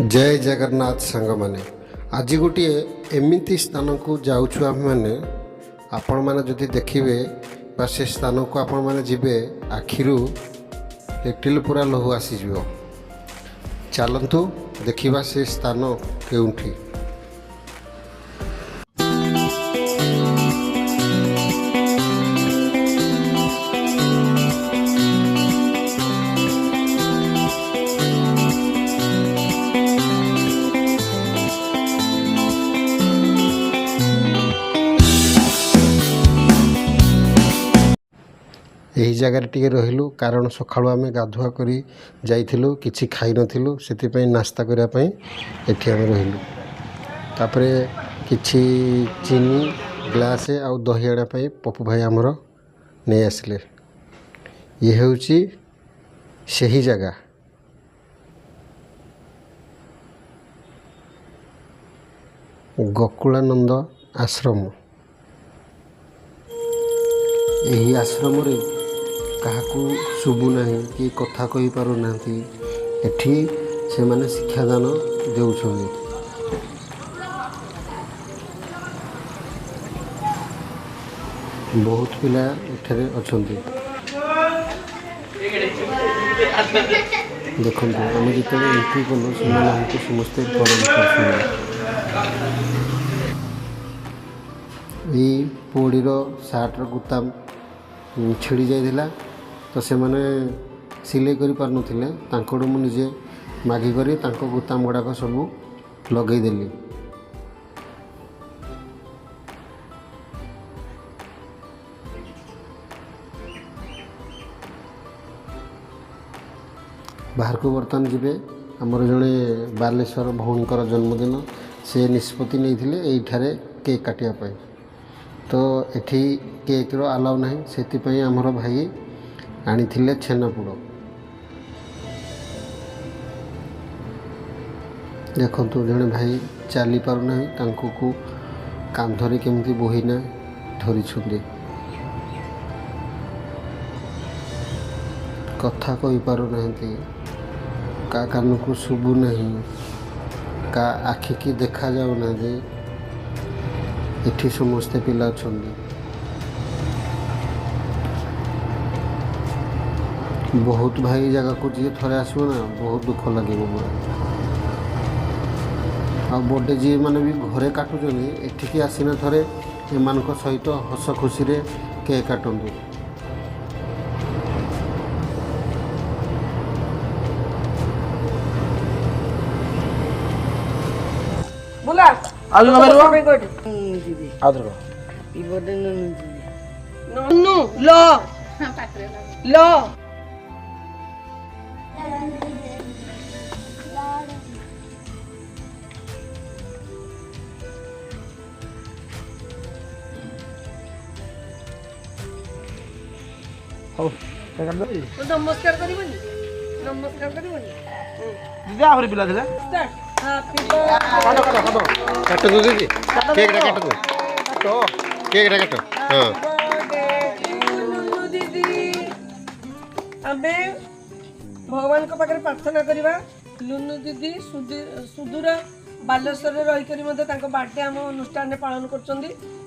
जय जगन्नाथ सांग मैंने आज गोटे एमती स्थान को जाऊँ आम मैंने आपण मैंने जदि देखिए बा से स्थान को आपण मैंने जीवे आखिरू लिटिल पूरा लहू आसीज चलतु देखा से स्थान केउठी। यही जगार टी रहिलु कारण सकाळु आम गाधुआ करी जाइथिलु किछि खाइ नथिलु सेति नास्ता करने एठी आम रहिलु। तापरे किछि चीनी ग्लास आउ दही आना पप्पू भाई आमर नहीं आसिले। ये होउची सही जगह गोकुलानंद आश्रम। यही आश्रम रे काहाकू शुभु नहीं कि कथा कही पारु नांती एठी से माने शिक्षादान देउछन्ति। बहुत पिला एठारे अछन्ति। देखंतु आम जिते एंट्री कलु से हमको समस्ते प्रणाम करछन्ति। ये पोड़ीर सार्टर गुताम छिड़ी जाइथिला तो से माने सिलाई करि पार नथिले तांकोडु मु निजे मागी करी तांको गुताम गुड़ाक सब लगे देली। बाहर को बर्तमान जीवे आमर जड़े बालेश्वर भौणीकर जन्मदिन से निष्पत्ति नहीं एठारे केक काटिया पाई तो एठी केक रो अलाउ नहीं से आमर भाई आनी छेनापोड़। देखंतु जड़े भाई चली पार ना को कांधरे केमती बोहीना धरी कथा कही पार ना का कान को शुभु नहीं का आखि की देखा जाऊ ना एठी समस्ते पिला अछंती। बहुत भाई जगह को जी थरे आसो ना बहुत दुख लगे मोर आ बर्थडे जी मैंने भी घरे काटुचन एठिकी आसीना थरे एमान सहित हस खुशी रे केक काटंतु। बोला आलू नंबर रो दीदी आदर को हैप्पी बर्थडे नन्नू लो लो हो कर दो नमस्कार करिबनी नमस्कार करिबनी दीदी आहुरी पिला थिला स्टार्ट हैप्पी काटो काटो काटो काट दो दीदी केक रे काट दो तो केक रे काट। हां बर्थडे नन्नू दीदी आमे भगवान को पाखे प्रार्थना करवा लुनु दीदी सुदूर बालेश्वर रही बर्थडे आम अनुष्ठान पालन कर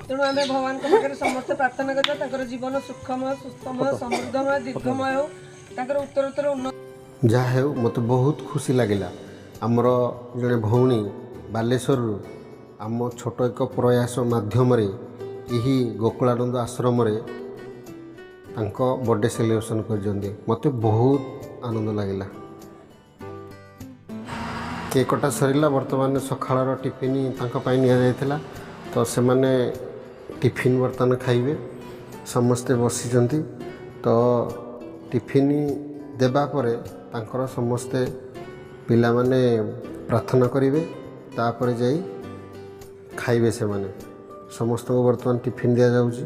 तेणु आम भगवान को पाखे समस्ते प्रार्थना करवा जीवन सुखमय सुस्थमय समृद्धमय दीर्घमय हो उत्तरोत्तर उन्नत जहाँ हो मत बहुत खुशी लगिला। आमर जड़े भौणी बालेश्वर आम छोट एक प्रयास माध्यम यही गोकुलानंद आश्रम बर्थडे सेलिब्रेशन कर मत बहुत आनंद लगिला। केक कटा सरला बर्तमान सकाळ टिफिन नि तो से माने टिफिन बर्तमान खाइबे समस्ते बसी तो टिफिन देबा परे तांकर समस्ते पिला माने प्रार्थना करेंगे तापर जाई खाइबे से माने समस्त को बर्तमान टिफिन दिया जाउची।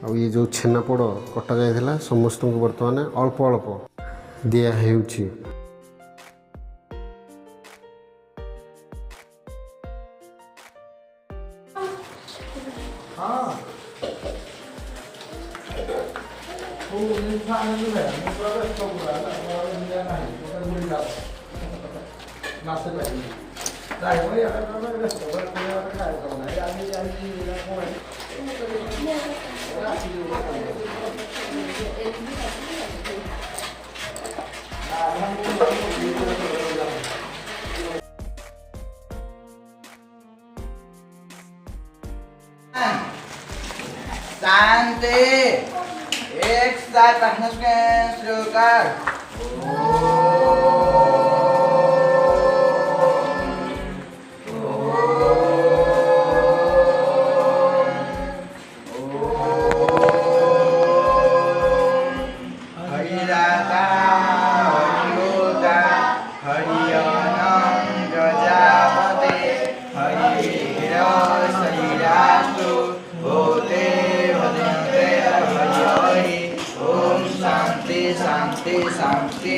और ये जो छेनापोड़ कटा जाइथिला समस्त को बर्तमान अल्प अल्प दिया हेउची। हां ओ ये खाने में मैं पूरा व्यस्त हो रहा है और नहीं शांति एक साथ प्रार्थना शुरू कर हरिदाता हरियोता हरियाणं प्रजापते हरिवीर शरीरास्तु भूते भद्रते हरि ओम शांति शांति शांति।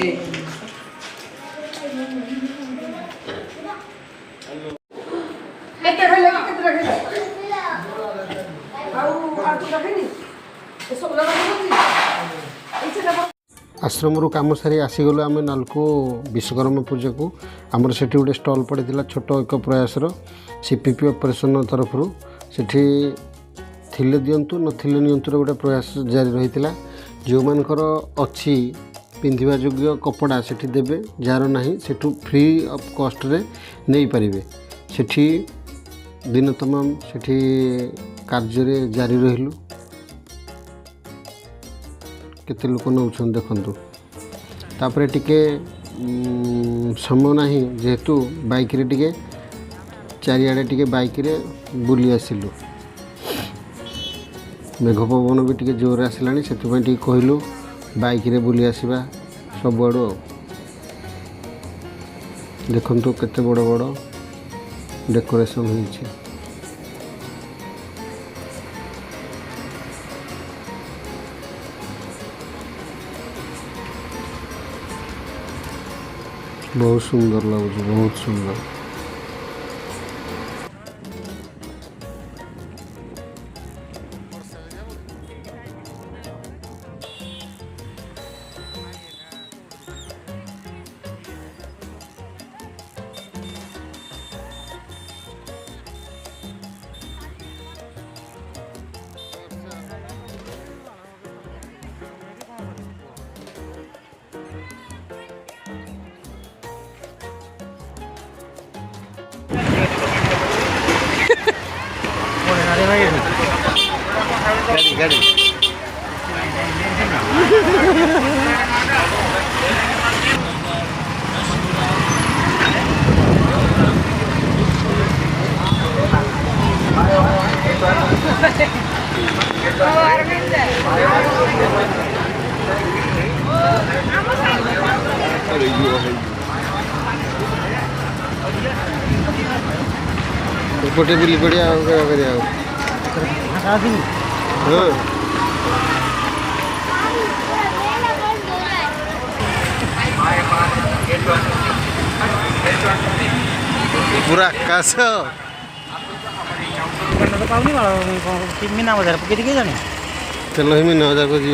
କେତେ ଖାଇଲେ କେତେ ଖାଇଲେ ଆଉ ତୁ ରଖିନି ଏସବୁ ରଖୁଛନ୍ତି ଆଶ୍ରମରୁ କାମ ସାରି ଆସିଗଲୁ ଆମେ ନାଲକୋ ବିଶ୍ୱକର୍ମା ପୂଜାକୁ। ଆମର ସେଠି ଗୋଟେ ଷ୍ଟଲ୍ ପଡ଼ିଥିଲା ଛୋଟ ଏକ ପ୍ରୟାସର CPP ଅପରେସନ୍ ତରଫରୁ। ସେଠି ଥିଲେ ଦିଅନ୍ତୁ ନଥିଲେ ନିଅନ୍ତୁର ଗୋଟେ ପ୍ରୟାସ ଜାରି ରହିଥିଲା। ଯେଉଁମାନଙ୍କର ଅଛି ପିନ୍ଧିବା ଯୋଗ୍ୟ କପଡ଼ା ସେଠି ଦେବେ, ଯାହାର ନାହିଁ ସେଠୁ ଫ୍ରି ଅଫ୍ କଷ୍ଟରେ ନେଇପାରିବେ। ସେଠି ଦିନ ତମାମ ସେଠି କାର୍ଯ୍ୟରେ ଜାରି ରହିଲୁ। କେତେ ଲୋକ ନେଉଛନ୍ତି ଦେଖନ୍ତୁ। ତାପରେ ଟିକେ ସମୟ ନାହିଁ ଯେହେତୁ ବାଇକ୍ରେ ଟିକେ ଚାରିଆଡ଼େ ଟିକେ ବାଇକ୍ରେ ବୁଲି ଆସିଲୁ। ମେଘ ପବନ ବି ଟିକେ ଜୋରରେ ଆସିଲାଣି, ସେଥିପାଇଁ ଟିକେ କହିଲୁ ବାଇକ୍ରେ ବୁଲି ଆସିବା ସବୁଆଡ଼ୁ। ଆଉ ଦେଖନ୍ତୁ କେତେ ବଡ଼ ବଡ଼ ଡେକୋରେସନ୍ ହେଇଛି। बहुत सुंदर लगुच, बहुत सुंदर। गाड़ी बुली बढ़िया पूरा आकाश मीना बजार पकड़ के जाने चलो ही मीना बजार को जी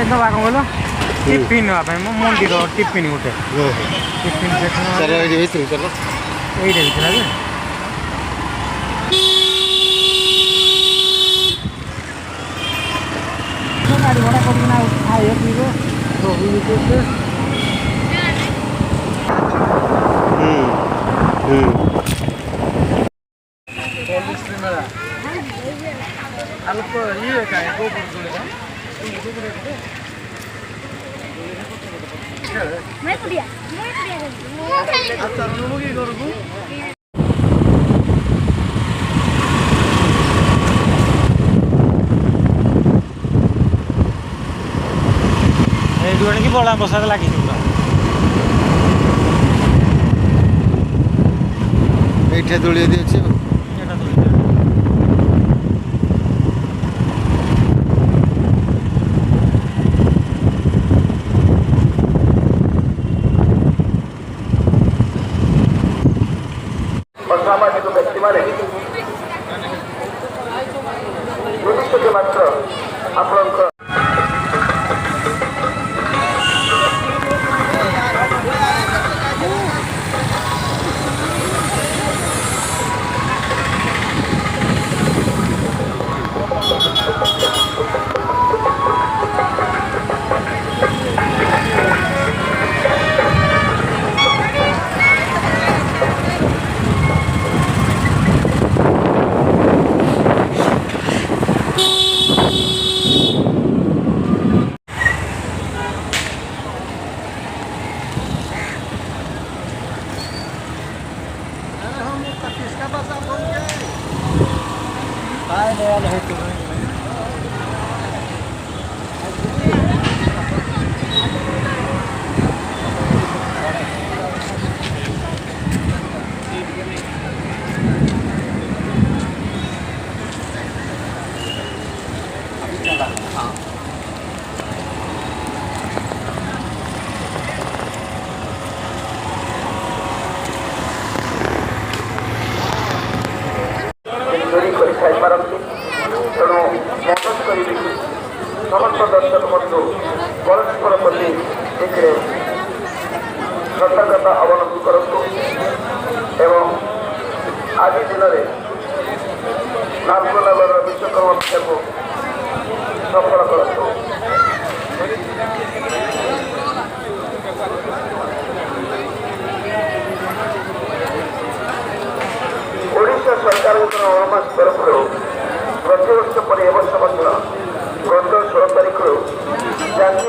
नवा कौन बोलो टिफिन मंदिर टिफिन गोटे टिफिन चलो ये चलो ये गाड़ी भड़ा करना खाए पीबे मैं पुड़िया ବଳା ବସାରେ ଲାଗିଛି ପୁରା। ଏଇଠି ଦୋଳି ଅଛି ଆଉ। ଏଇଟା ଦୋଳି। ଅସାମାଜିକ ବ୍ୟକ୍ତିମାନେ ନିମିଷକେ ମାତ୍ର ଆପଣଙ୍କ ଚୋରି କରିଥାଇପାରନ୍ତି। ତେଣୁ ମଦତ କରିବି ସମସ୍ତ ଦର୍ଶକ ବନ୍ଧୁ ପରସ୍ପର ପ୍ରତି ଏଥିରେ ସତର୍କତା ଅବଲମ୍ବନ କରନ୍ତୁ ଏବଂ ଆଜି ଦିନରେ ନାଲଗୋନଗରର ବିଶ୍ୱକର୍ମା ପୂଜାକୁ ସଫଳ କରନ୍ତୁ।